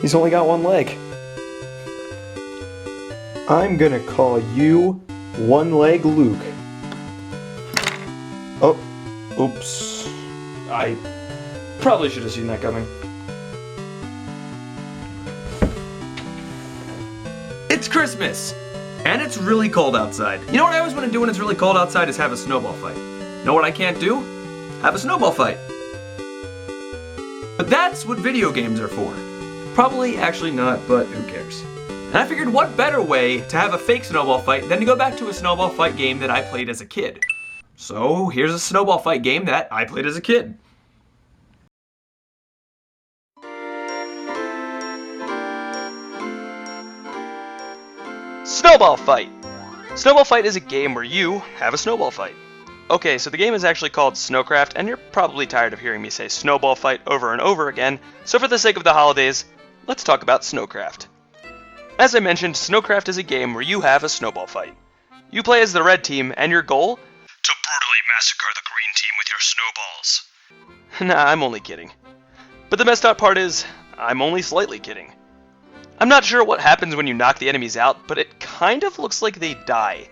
He's only got one leg. I'm gonna call you One-Leg Luke. Oh, oops. I probably should have seen that coming. It's Christmas! And it's really cold outside. You know what I always want to do when it's really cold outside is have a snowball fight. Know what I can't do? Have a snowball fight. But that's what video games are for. Probably actually not, but who cares? And I figured what better way to have a fake snowball fight than to go back to a snowball fight game that I played as a kid. So here's a snowball fight game that I played as a kid. Snowball Fight! Snowball Fight is a game where you have a snowball fight. Okay, so the game is actually called Snowcraft, and you're probably tired of hearing me say Snowball Fight over and over again, so for the sake of the holidays, let's talk about Snowcraft. As I mentioned, Snowcraft is a game where you have a snowball fight. You play as the red team, and your goal? To brutally massacre the green team with your snowballs. Nah, I'm only kidding. But the messed up part is, I'm only slightly kidding. I'm not sure what happens when you knock the enemies out, but it kind of looks like they die.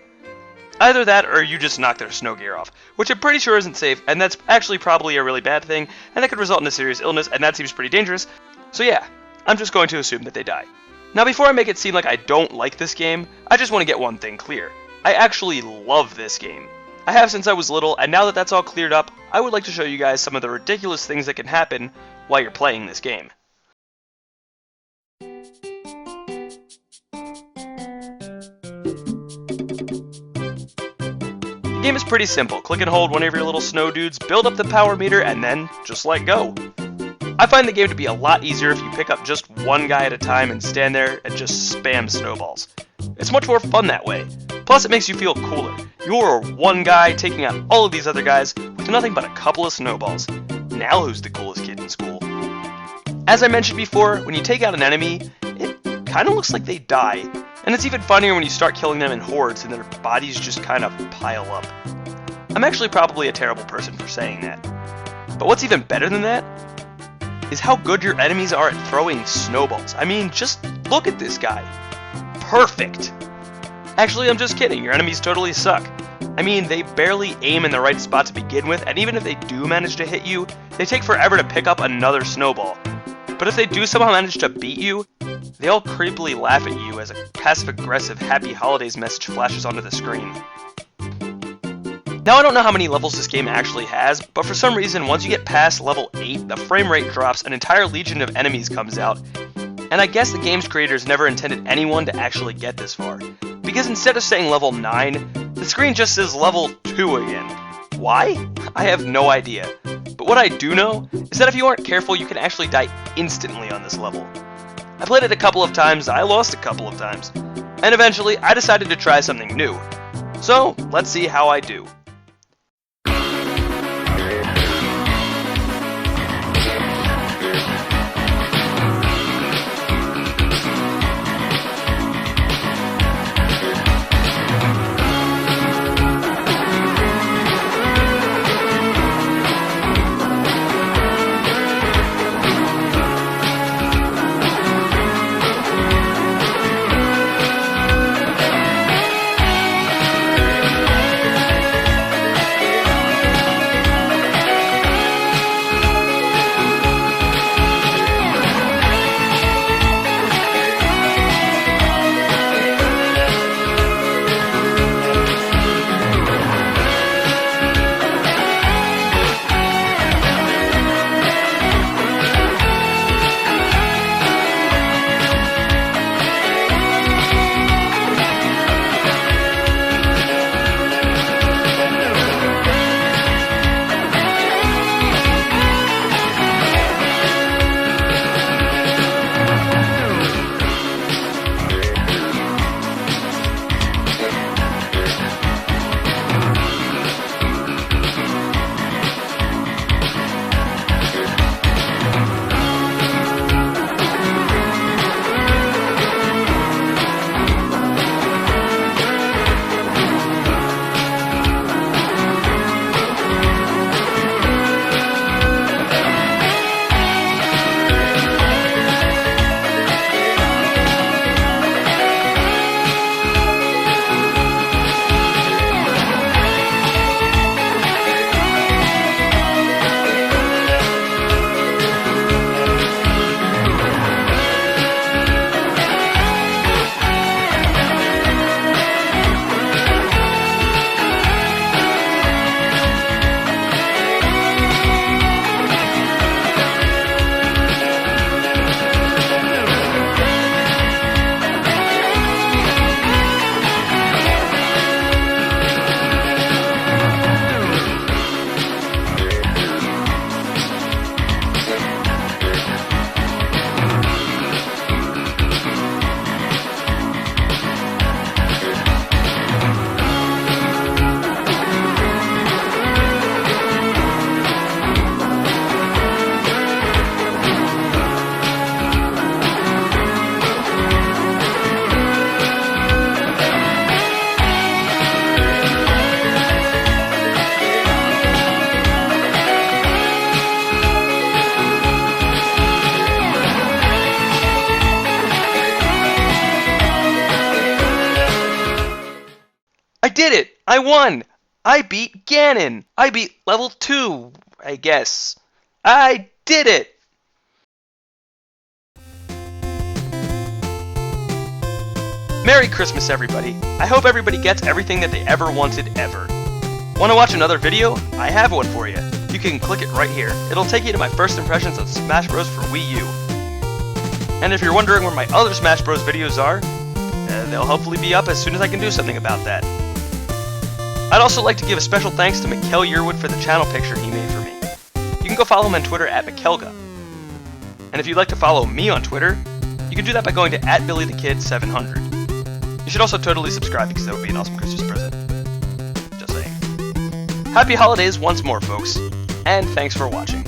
Either that or you just knock their snow gear off, which I'm pretty sure isn't safe, and that's actually probably a really bad thing, and that could result in a serious illness, and that seems pretty dangerous. So yeah, I'm just going to assume that they die. Now before I make it seem like I don't like this game, I just want to get one thing clear. I actually love this game. I have since I was little, and now that that's all cleared up, I would like to show you guys some of the ridiculous things that can happen while you're playing this game. The game is pretty simple. Click and hold one of your little snow dudes, build up the power meter, and then just let go. I find the game to be a lot easier if you pick up just one guy at a time and stand there and just spam snowballs. It's much more fun that way. Plus it makes you feel cooler. You're one guy taking out all of these other guys with nothing but a couple of snowballs. Now who's the coolest kid in school? As I mentioned before, when you take out an enemy, it kind of looks like they die. And it's even funnier when you start killing them in hordes and their bodies just kind of pile up. I'm actually probably a terrible person for saying that. But what's even better than that is how good your enemies are at throwing snowballs. I mean, just look at this guy. Perfect. Actually, I'm just kidding. Your enemies totally suck. I mean, they barely aim in the right spot to begin with, and even if they do manage to hit you, they take forever to pick up another snowball. But if they do somehow manage to beat you, they all creepily laugh at you as a passive-aggressive Happy Holidays message flashes onto the screen. Now I don't know how many levels this game actually has, but for some reason once you get past level 8, the frame rate drops, an entire legion of enemies comes out, and I guess the game's creators never intended anyone to actually get this far, because instead of saying level 9, the screen just says level 2 again. Why? I have no idea. But what I do know is that if you aren't careful, you can actually die instantly on this level. I played it a couple of times, I lost a couple of times, and eventually I decided to try something new. So, let's see how I do. I won! I beat Ganon! I beat level 2, I guess. I did it! Merry Christmas, everybody. I hope everybody gets everything that they ever wanted ever. Want to watch another video? I have one for you. You can click it right here. It'll take you to my first impressions of Smash Bros. For Wii U. And if you're wondering where my other Smash Bros. Videos are, they'll hopefully be up as soon as I can do something about that. I'd also like to give a special thanks to Mikkel Yearwood for the channel picture he made for me. You can go follow him on Twitter at Mikkelga. And if you'd like to follow me on Twitter, you can do that by going to @BillyTheKid700. You should also totally subscribe because that would be an awesome Christmas present. Just saying. Happy holidays once more, folks, and thanks for watching.